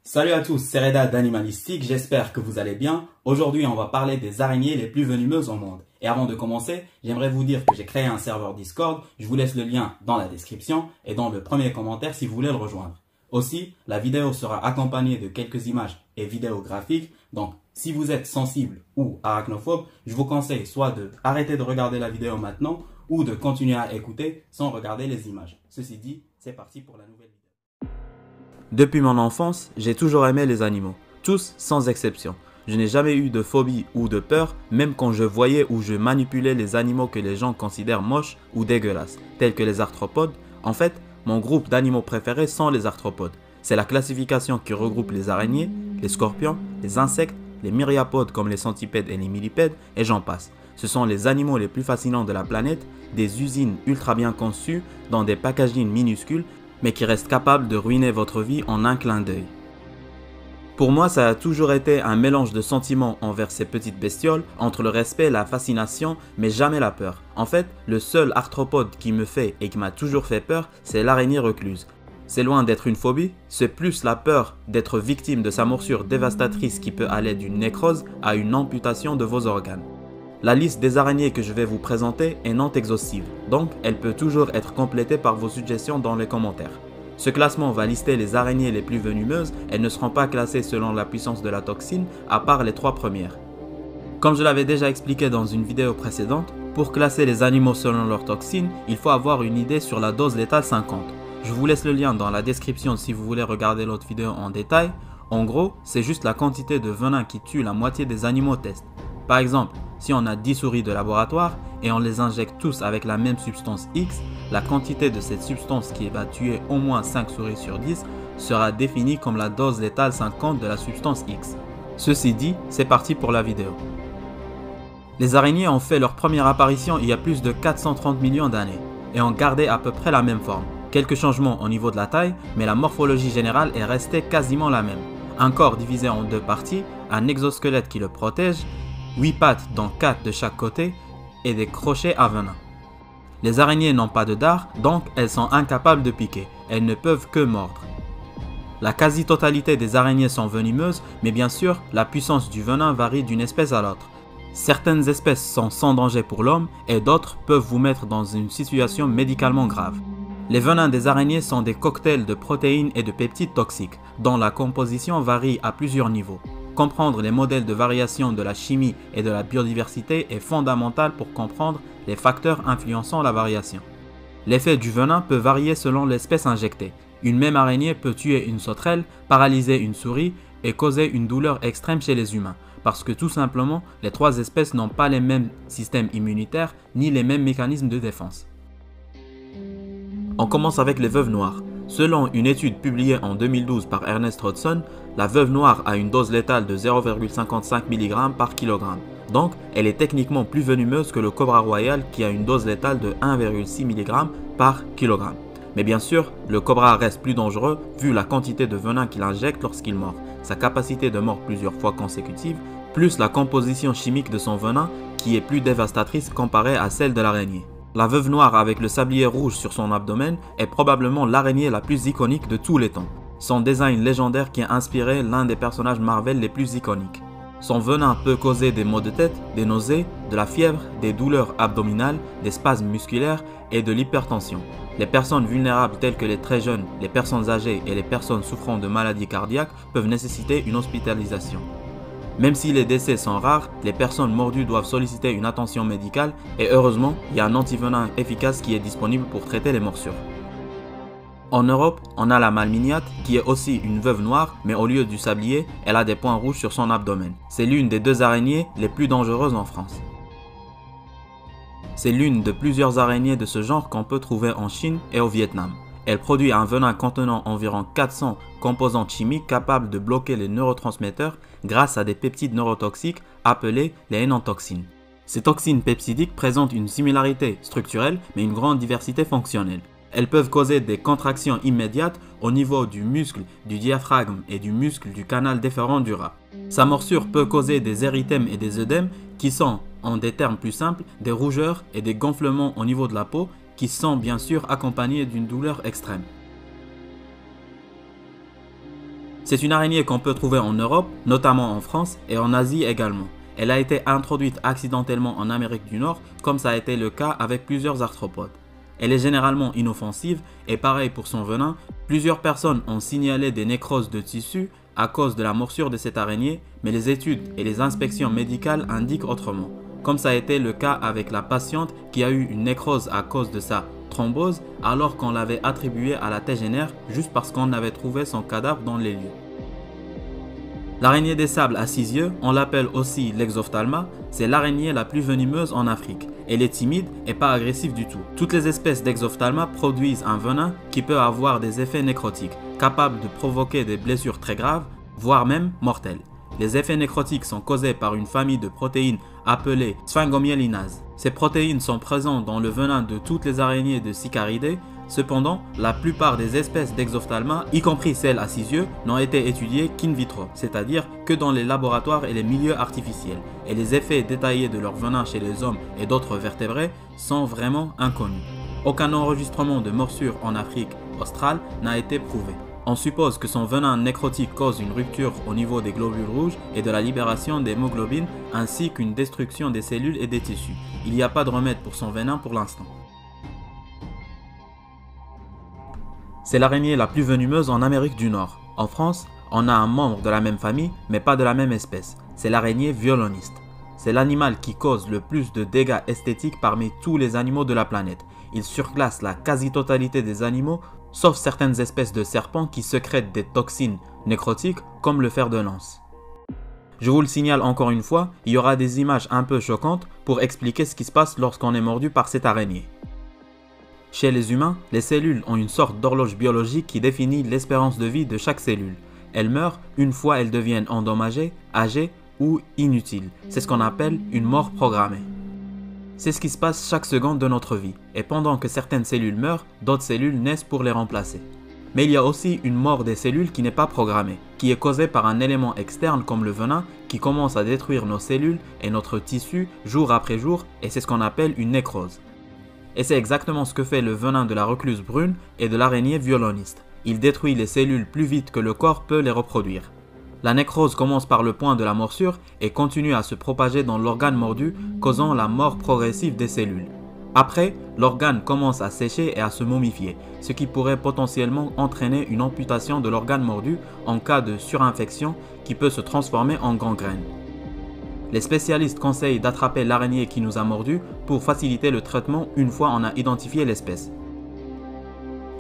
Salut à tous, c'est Reda d'Animalistique, j'espère que vous allez bien. Aujourd'hui, on va parler des araignées les plus venimeuses au monde. Et avant de commencer, j'aimerais vous dire que j'ai créé un serveur Discord. Je vous laisse le lien dans la description et dans le premier commentaire si vous voulez le rejoindre. Aussi, la vidéo sera accompagnée de quelques images et vidéos graphiques. Donc, si vous êtes sensible ou arachnophobe, je vous conseille soit de arrêter de regarder la vidéo maintenant ou de continuer à écouter sans regarder les images. Ceci dit, c'est parti pour la nouvelle vidéo. Depuis mon enfance, j'ai toujours aimé les animaux, tous sans exception. Je n'ai jamais eu de phobie ou de peur, même quand je voyais ou je manipulais les animaux que les gens considèrent moches ou dégueulasses, tels que les arthropodes. En fait, mon groupe d'animaux préférés sont les arthropodes. C'est la classification qui regroupe les araignées, les scorpions, les insectes, les myriapodes comme les centipèdes et les millipèdes, et j'en passe. Ce sont les animaux les plus fascinants de la planète, des usines ultra bien conçues, dans des packagings minuscules, mais qui restent capables de ruiner votre vie en un clin d'œil. Pour moi, ça a toujours été un mélange de sentiments envers ces petites bestioles, entre le respect, la fascination, mais jamais la peur. En fait, le seul arthropode qui me fait et qui m'a toujours fait peur, c'est l'araignée recluse. C'est loin d'être une phobie, c'est plus la peur d'être victime de sa morsure dévastatrice qui peut aller d'une nécrose à une amputation de vos organes. La liste des araignées que je vais vous présenter est non exhaustive, donc elle peut toujours être complétée par vos suggestions dans les commentaires. Ce classement va lister les araignées les plus venimeuses, elles ne seront pas classées selon la puissance de la toxine, à part les 3 premières. Comme je l'avais déjà expliqué dans une vidéo précédente, pour classer les animaux selon leur toxine, il faut avoir une idée sur la dose létale 50. Je vous laisse le lien dans la description si vous voulez regarder l'autre vidéo en détail. En gros, c'est juste la quantité de venin qui tue la moitié des animaux test. Par exemple, si on a 10 souris de laboratoire et on les injecte tous avec la même substance X, la quantité de cette substance qui va tuer au moins 5 souris sur 10 sera définie comme la dose létale 50 de la substance X. Ceci dit, c'est parti pour la vidéo. Les araignées ont fait leur première apparition il y a plus de 430 millions d'années et ont gardé à peu près la même forme. Quelques changements au niveau de la taille, mais la morphologie générale est restée quasiment la même. Un corps divisé en 2 parties, un exosquelette qui le protège, 8 pattes dont 4 de chaque côté et des crochets à venin. Les araignées n'ont pas de dard, donc elles sont incapables de piquer, elles ne peuvent que mordre. La quasi-totalité des araignées sont venimeuses, mais bien sûr, la puissance du venin varie d'une espèce à l'autre. Certaines espèces sont sans danger pour l'homme et d'autres peuvent vous mettre dans une situation médicalement grave. Les venins des araignées sont des cocktails de protéines et de peptides toxiques, dont la composition varie à plusieurs niveaux. Comprendre les modèles de variation de la chimie et de la biodiversité est fondamental pour comprendre les facteurs influençant la variation. L'effet du venin peut varier selon l'espèce injectée. Une même araignée peut tuer une sauterelle, paralyser une souris et causer une douleur extrême chez les humains, parce que tout simplement, les 3 espèces n'ont pas les mêmes systèmes immunitaires ni les mêmes mécanismes de défense. On commence avec les veuves noires. Selon une étude publiée en 2012 par Ernest Hodgson, la veuve noire a une dose létale de 0,55 mg par kg. Donc, elle est techniquement plus venimeuse que le cobra royal qui a une dose létale de 1,6 mg par kg. Mais bien sûr, le cobra reste plus dangereux vu la quantité de venin qu'il injecte lorsqu'il mord, sa capacité de mordre plusieurs fois consécutives, plus la composition chimique de son venin qui est plus dévastatrice comparée à celle de l'araignée. La veuve noire avec le sablier rouge sur son abdomen est probablement l'araignée la plus iconique de tous les temps. Son design légendaire qui a inspiré l'un des personnages Marvel les plus iconiques. Son venin peut causer des maux de tête, des nausées, de la fièvre, des douleurs abdominales, des spasmes musculaires et de l'hypertension. Les personnes vulnérables telles que les très jeunes, les personnes âgées et les personnes souffrant de maladies cardiaques peuvent nécessiter une hospitalisation. Même si les décès sont rares, les personnes mordues doivent solliciter une attention médicale et heureusement, il y a un antivenin efficace qui est disponible pour traiter les morsures. En Europe, on a la malminiate qui est aussi une veuve noire, mais au lieu du sablier, elle a des points rouges sur son abdomen. C'est l'une des 2 araignées les plus dangereuses en France. C'est l'une de plusieurs araignées de ce genre qu'on peut trouver en Chine et au Vietnam. Elle produit un venin contenant environ 400 composantes chimiques capables de bloquer les neurotransmetteurs grâce à des peptides neurotoxiques appelés les énantoxines. Ces toxines peptidiques présentent une similarité structurelle mais une grande diversité fonctionnelle. Elles peuvent causer des contractions immédiates au niveau du muscle du diaphragme et du muscle du canal déférent du rat. Sa morsure peut causer des érythèmes et des œdèmes qui sont, en des termes plus simples, des rougeurs et des gonflements au niveau de la peau qui sont bien sûr accompagnés d'une douleur extrême. C'est une araignée qu'on peut trouver en Europe, notamment en France et en Asie également. Elle a été introduite accidentellement en Amérique du Nord, comme ça a été le cas avec plusieurs arthropodes. Elle est généralement inoffensive et pareil pour son venin, plusieurs personnes ont signalé des nécroses de tissu à cause de la morsure de cette araignée, mais les études et les inspections médicales indiquent autrement, comme ça a été le cas avec la patiente qui a eu une nécrose à cause de sa thrombose alors qu'on l'avait attribuée à la tégénère juste parce qu'on avait trouvé son cadavre dans les lieux. L'araignée des sables à 6 yeux, on l'appelle aussi l'exophthalma, c'est l'araignée la plus venimeuse en Afrique. Elle est timide et pas agressive du tout. Toutes les espèces d'exophthalma produisent un venin qui peut avoir des effets nécrotiques, capables de provoquer des blessures très graves, voire même mortelles. Les effets nécrotiques sont causés par une famille de protéines appelées sphingomyelinases. Ces protéines sont présentes dans le venin de toutes les araignées de Sicariidae. Cependant, la plupart des espèces d'exophthalma, y compris celles à 6 yeux, n'ont été étudiées qu'in vitro, c'est-à-dire que dans les laboratoires et les milieux artificiels, et les effets détaillés de leur venin chez les hommes et d'autres vertébrés sont vraiment inconnus. Aucun enregistrement de morsure en Afrique australe n'a été prouvé. On suppose que son venin nécrotique cause une rupture au niveau des globules rouges et de la libération d'hémoglobine, ainsi qu'une destruction des cellules et des tissus. Il n'y a pas de remède pour son venin pour l'instant. C'est l'araignée la plus venimeuse en Amérique du Nord. En France, on a un membre de la même famille, mais pas de la même espèce. C'est l'araignée violoniste. C'est l'animal qui cause le plus de dégâts esthétiques parmi tous les animaux de la planète. Il surclasse la quasi-totalité des animaux, sauf certaines espèces de serpents qui sécrètent des toxines nécrotiques comme le fer de lance. Je vous le signale encore une fois, il y aura des images un peu choquantes pour expliquer ce qui se passe lorsqu'on est mordu par cette araignée. Chez les humains, les cellules ont une sorte d'horloge biologique qui définit l'espérance de vie de chaque cellule. Elles meurent une fois elles deviennent endommagées, âgées ou inutiles. C'est ce qu'on appelle une mort programmée. C'est ce qui se passe chaque seconde de notre vie, et pendant que certaines cellules meurent, d'autres cellules naissent pour les remplacer. Mais il y a aussi une mort des cellules qui n'est pas programmée, qui est causée par un élément externe comme le venin qui commence à détruire nos cellules et notre tissu jour après jour, et c'est ce qu'on appelle une nécrose. Et c'est exactement ce que fait le venin de la recluse brune et de l'araignée violoniste. Il détruit les cellules plus vite que le corps peut les reproduire. La nécrose commence par le point de la morsure et continue à se propager dans l'organe mordu, causant la mort progressive des cellules. Après, l'organe commence à sécher et à se momifier, ce qui pourrait potentiellement entraîner une amputation de l'organe mordu en cas de surinfection qui peut se transformer en gangrène. Les spécialistes conseillent d'attraper l'araignée qui nous a mordu pour faciliter le traitement une fois on a identifié l'espèce.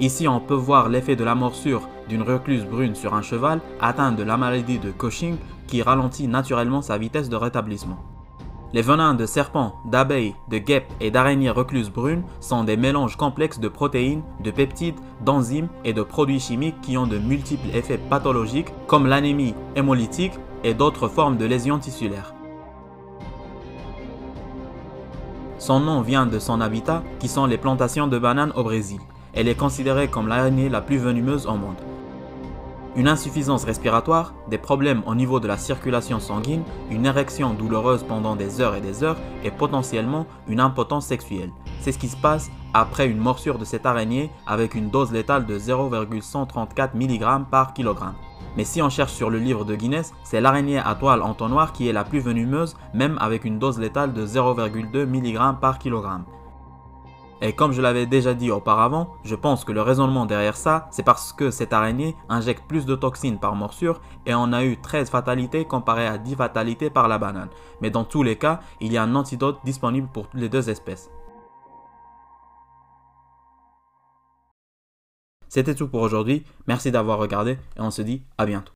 Ici on peut voir l'effet de la morsure d'une recluse brune sur un cheval atteint de la maladie de Cushing qui ralentit naturellement sa vitesse de rétablissement. Les venins de serpents, d'abeilles, de guêpes et d'araignées recluses brunes sont des mélanges complexes de protéines, de peptides, d'enzymes et de produits chimiques qui ont de multiples effets pathologiques comme l'anémie hémolytique et d'autres formes de lésions tissulaires. Son nom vient de son habitat qui sont les plantations de bananes au Brésil. Elle est considérée comme l'araignée la plus venimeuse au monde. Une insuffisance respiratoire, des problèmes au niveau de la circulation sanguine, une érection douloureuse pendant des heures et des heures et potentiellement une impotence sexuelle. C'est ce qui se passe après une morsure de cette araignée avec une dose létale de 0,134 mg par kg. Mais si on cherche sur le livre de Guinness, c'est l'araignée à toile entonnoir qui est la plus venimeuse, même avec une dose létale de 0,2 mg par kg. Et comme je l'avais déjà dit auparavant, je pense que le raisonnement derrière ça, c'est parce que cette araignée injecte plus de toxines par morsure et on a eu 13 fatalités comparé à 10 fatalités par la banane. Mais dans tous les cas, il y a un antidote disponible pour les deux espèces. C'était tout pour aujourd'hui, merci d'avoir regardé et on se dit à bientôt.